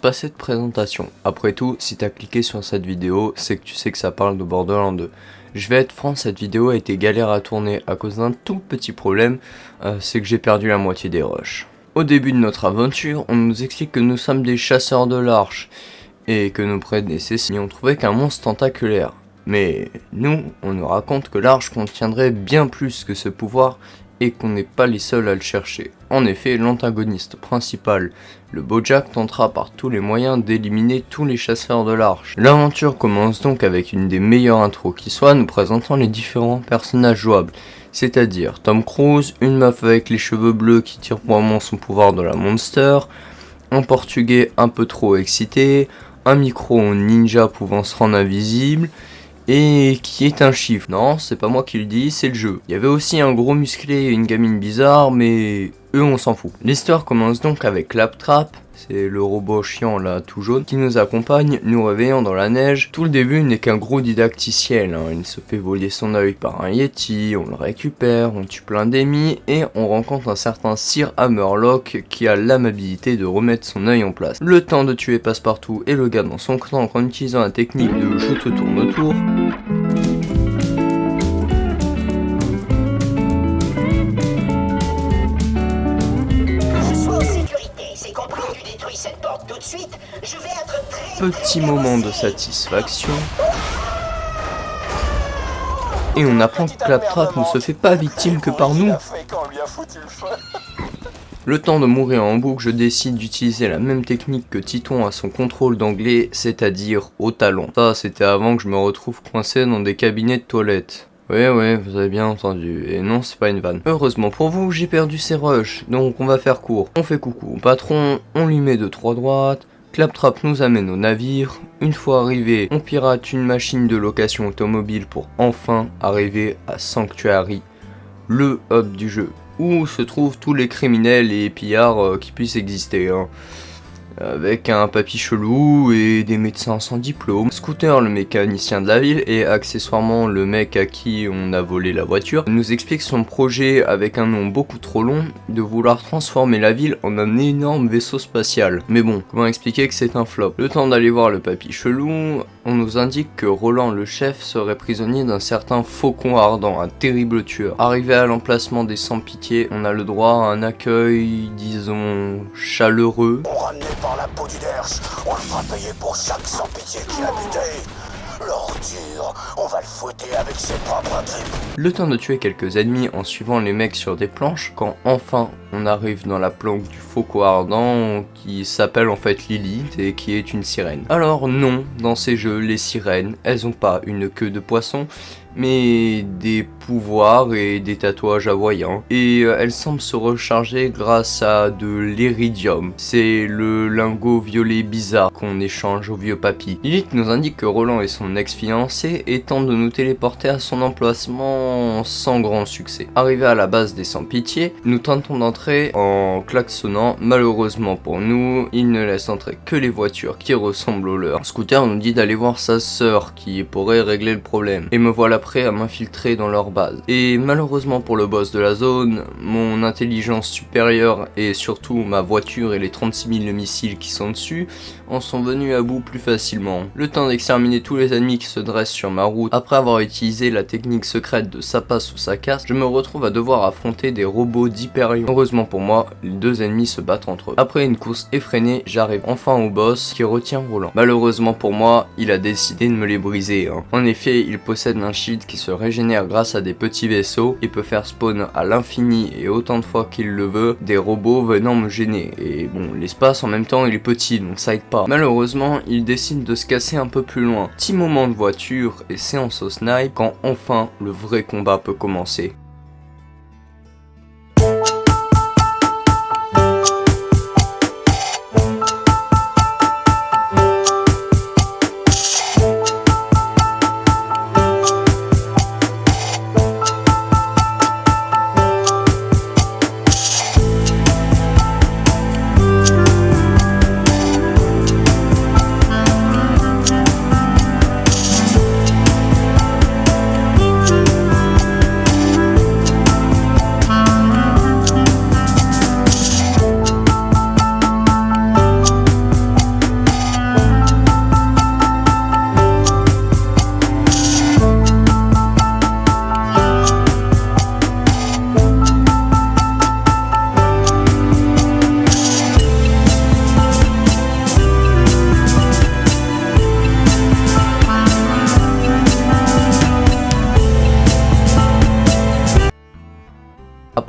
passer de présentation. Après tout, si t'as cliqué sur cette vidéo, c'est que tu sais que ça parle de Borderlands 2. Je vais être franc, cette vidéo a été galère à tourner à cause d'un tout petit problème, c'est que j'ai perdu la moitié des rushs. Au début de notre aventure, on nous explique que nous sommes des chasseurs de l'arche, et que nos prédécesseurs ont trouvé qu'un monstre tentaculaire. Mais nous, on nous raconte que l'arche contiendrait bien plus que ce pouvoir, et qu'on n'est pas les seuls à le chercher. En effet, l'antagoniste principal, le Bojack, tentera par tous les moyens d'éliminer tous les chasseurs de l'arche. L'aventure commence donc avec une des meilleures intros qui soit, nous présentant les différents personnages jouables, c'est-à-dire Tom Cruise, une meuf avec les cheveux bleus qui tire probablement son pouvoir de la Monster, un portugais un peu trop excité, un micro ninja pouvant se rendre invisible, et qui est un chiffre. Non, c'est pas moi qui le dis, c'est le jeu. Il y avait aussi un gros musclé et une gamine bizarre, mais eux on s'en fout. L'histoire commence donc avec Claptrap, c'est le robot chiant là tout jaune, qui nous accompagne, nous réveillant dans la neige. Tout le début n'est qu'un gros didacticiel, il se fait voler son œil par un Yeti, on le récupère, on tue plein d'ennemis, et on rencontre un certain Sir Hammerlock qui a l'amabilité de remettre son œil en place. Le temps de tuer Passepartout et le gars dans son camp en utilisant la technique de je te tourne autour. Petit moment de satisfaction. Et on apprend que Claptrap ne se fait pas victime que par nous. Le temps de mourir en boucle, je décide d'utiliser la même technique que Titon à son contrôle d'anglais, c'est-à-dire au talon. Ça, c'était avant que je me retrouve coincé dans des cabinets de toilettes. Ouais, vous avez bien entendu, et non, c'est pas une vanne. Heureusement pour vous, j'ai perdu ses rushs, donc on va faire court. On fait coucou au patron, on lui met 2-3 droites, Claptrap nous amène au navire. Une fois arrivé, on pirate une machine de location automobile pour enfin arriver à Sanctuary, le hub du jeu, où se trouvent tous les criminels et pillards qui puissent exister. Avec un papy chelou et des médecins sans diplôme. Scooter, le mécanicien de la ville, et accessoirement le mec à qui on a volé la voiture, nous explique son projet avec un nom beaucoup trop long de vouloir transformer la ville en un énorme vaisseau spatial. Mais bon, comment expliquer que c'est un flop? Le temps d'aller voir le papy chelou, on nous indique que Roland le chef serait prisonnier d'un certain Faucon Ardent, un terrible tueur. Arrivé à l'emplacement des sans-pitié, on a le droit à un accueil, disons, chaleureux. Par la peau du derche, on le fera payer pour chaque sans-pitié qui a buté. L'ordure, on va le fouetter avec ses propres tripes. Le temps de tuer quelques ennemis en suivant les mecs sur des planches, quand enfin on arrive dans la planque du Faucon Ardent qui s'appelle en fait Lilith et qui est une sirène. Alors non, dans ces jeux, les sirènes, elles ont pas une queue de poisson, mais des pouvoirs et des tatouages hawaïens. Et elles semblent se recharger grâce à de l'iridium. C'est le lingot violet bizarre qu'on échange au vieux papy. Lilith nous indique que Roland est son ex-fiancé et tente de nous téléporter à son emplacement sans grand succès. Arrivé à la base des sans-pitié, nous tentons d'entrer en klaxonnant. Malheureusement pour nous, il ne laisse entrer que les voitures qui ressemblent aux leurs. Scooter nous dit d'aller voir sa sœur qui pourrait régler le problème. Et me voilà prêt à m'infiltrer dans leur base. Et malheureusement pour le boss de la zone, mon intelligence supérieure et surtout ma voiture et les 36 000 missiles qui sont dessus en sont venus à bout plus facilement. Le temps d'exterminer tous les ennemis qui se dressent sur ma route, après avoir utilisé la technique secrète de ça passe ou ça casse, je me retrouve à devoir affronter des robots d'Hyperion. Heureusement pour moi, les deux ennemis se battent entre eux. Après une course effrénée, j'arrive enfin au boss qui retient Roland. Malheureusement pour moi, il a décidé de me les briser. En effet, il possède un shield qui se régénère grâce à des petits vaisseaux et peut faire spawn à l'infini et autant de fois qu'il le veut des robots venant me gêner. Et bon, l'espace en même temps il est petit donc ça aide pas. Malheureusement, il décide de se casser un peu plus loin. Petit moment de voiture et séance au snipe quand enfin le vrai combat peut commencer.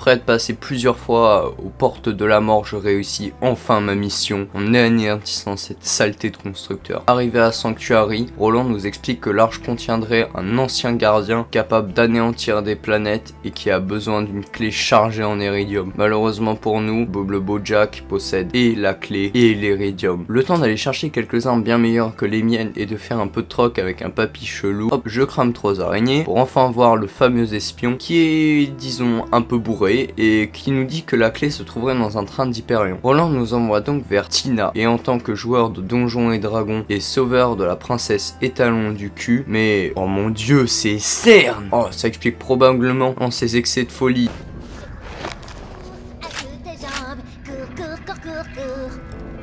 Après être passé plusieurs fois aux portes de la mort, je réussis enfin ma mission en anéantissant cette saleté de constructeur. Arrivé à Sanctuary, Roland nous explique que l'arche contiendrait un ancien gardien capable d'anéantir des planètes et qui a besoin d'une clé chargée en iridium. Malheureusement pour nous, Bob le Bojack possède et la clé et l'iridium. Le temps d'aller chercher quelques armes bien meilleures que les miennes et de faire un peu de troc avec un papy chelou, hop, je crame 3 araignées pour enfin voir le fameux espion qui est, disons, un peu bourré et qui nous dit que la clé se trouverait dans un train d'Hyperion. Roland nous envoie donc vers Tina et en tant que joueur de Donjons et Dragons et sauveur de la princesse étalon du cul, mais oh mon dieu, c'est Cern! Oh, ça explique probablement ses excès de folie.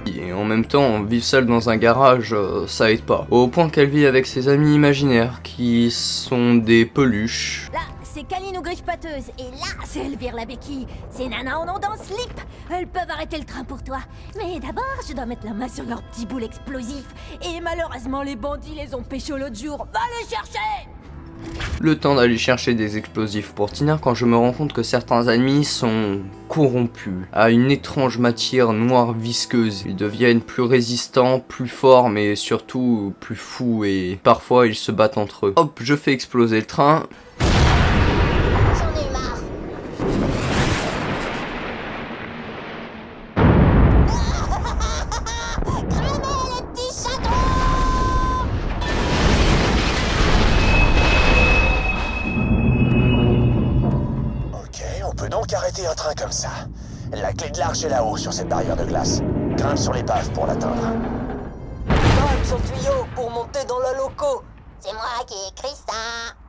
Et en même temps, vivre seule dans un garage, ça aide pas. Au point qu'elle vit avec ses amis imaginaires, qui sont des peluches. Là, c'est Kaline aux griffes pâteuses, et là, c'est Elvire la béquille. Ces nanas en ont dans slip. Elles peuvent arrêter le train pour toi. Mais d'abord, je dois mettre la main sur leur petit boule explosif. Et malheureusement, les bandits les ont pécho l'autre jour. Va les chercher! Le temps d'aller chercher des explosifs pour Tina quand je me rends compte que certains ennemis sont corrompus à une étrange matière noire visqueuse. Ils deviennent plus résistants, plus forts mais surtout plus fous et parfois ils se battent entre eux. Hop, je fais exploser le train. J'en ai marre. Crevez les petits chatons! On peut donc arrêter un train comme ça. La clé de l'arche est là-haut sur cette barrière de glace. Grimpe sur l'épave pour l'atteindre. Grimpe sur le tuyau pour monter dans le loco. C'est moi qui ai écrit ça.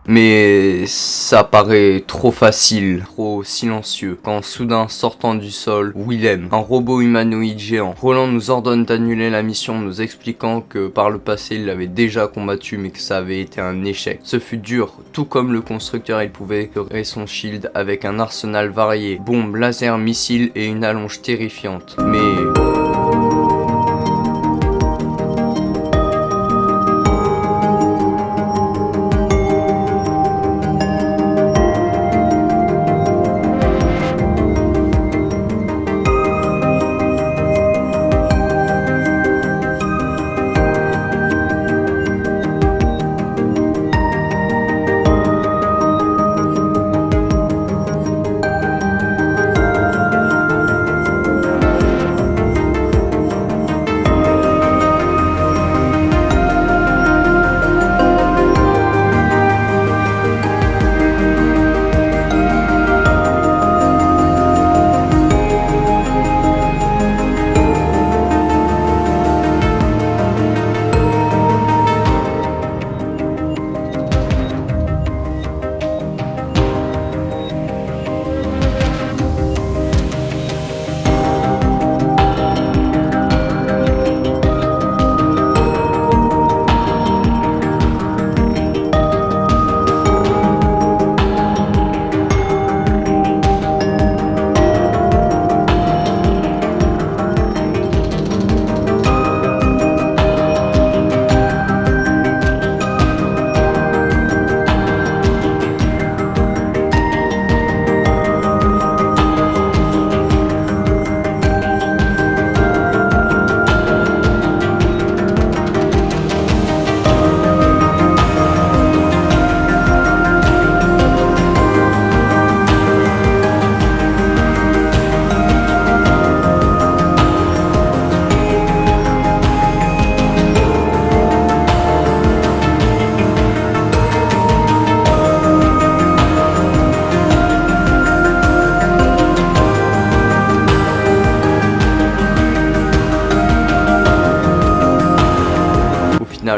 Mais ça paraît trop facile, trop silencieux, quand soudain sortant du sol, Willem, un robot humanoïde géant. Roland nous ordonne d'annuler la mission, nous expliquant que par le passé il l'avait déjà combattu mais que ça avait été un échec. Ce fut dur, tout comme le constructeur, il pouvait créer son shield avec un arsenal varié, bombes, lasers, missiles et une allonge terrifiante. Mais...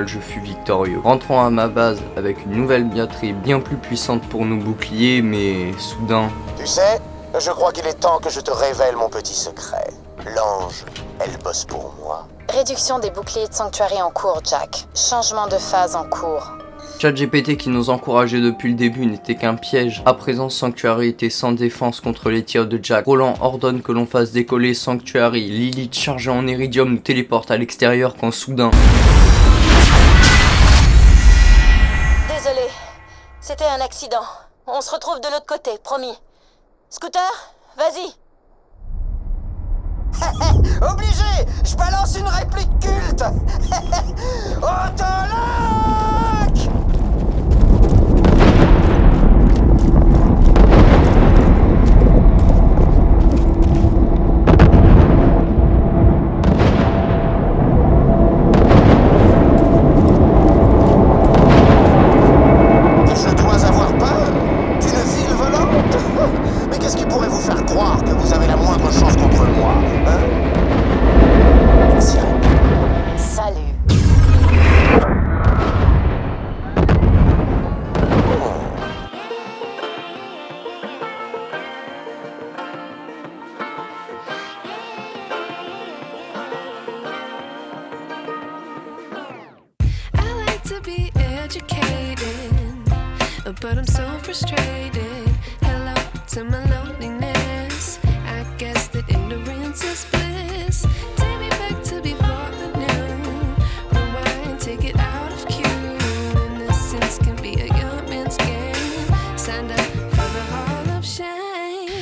Je fus victorieux. Rentrant à ma base avec une nouvelle batterie bien plus puissante pour nos boucliers, mais soudain... Tu sais, je crois qu'il est temps que je te révèle mon petit secret. L'ange, elle bosse pour moi. Réduction des boucliers de Sanctuary en cours, Jack. Changement de phase en cours. ChatGPT qui nous encourageait depuis le début n'était qu'un piège. À présent, Sanctuary était sans défense contre les tirs de Jack. Roland ordonne que l'on fasse décoller Sanctuary. Lilith, chargée en iridium, nous téléporte à l'extérieur quand soudain... Désolé, c'était un accident. On se retrouve de l'autre côté, promis. Scooter, vas-y. Obligé, je balance une réplique culte. Autolac! Je dois avoir peur d'une ville volante? Mais qu'est-ce qui pourrait vous faire croire que vous avez la moindre chance contre moi, hein? Tiens. Salut. I like to be educated, but I'm so frustrated. Hello to my loneliness. I guess that ignorance is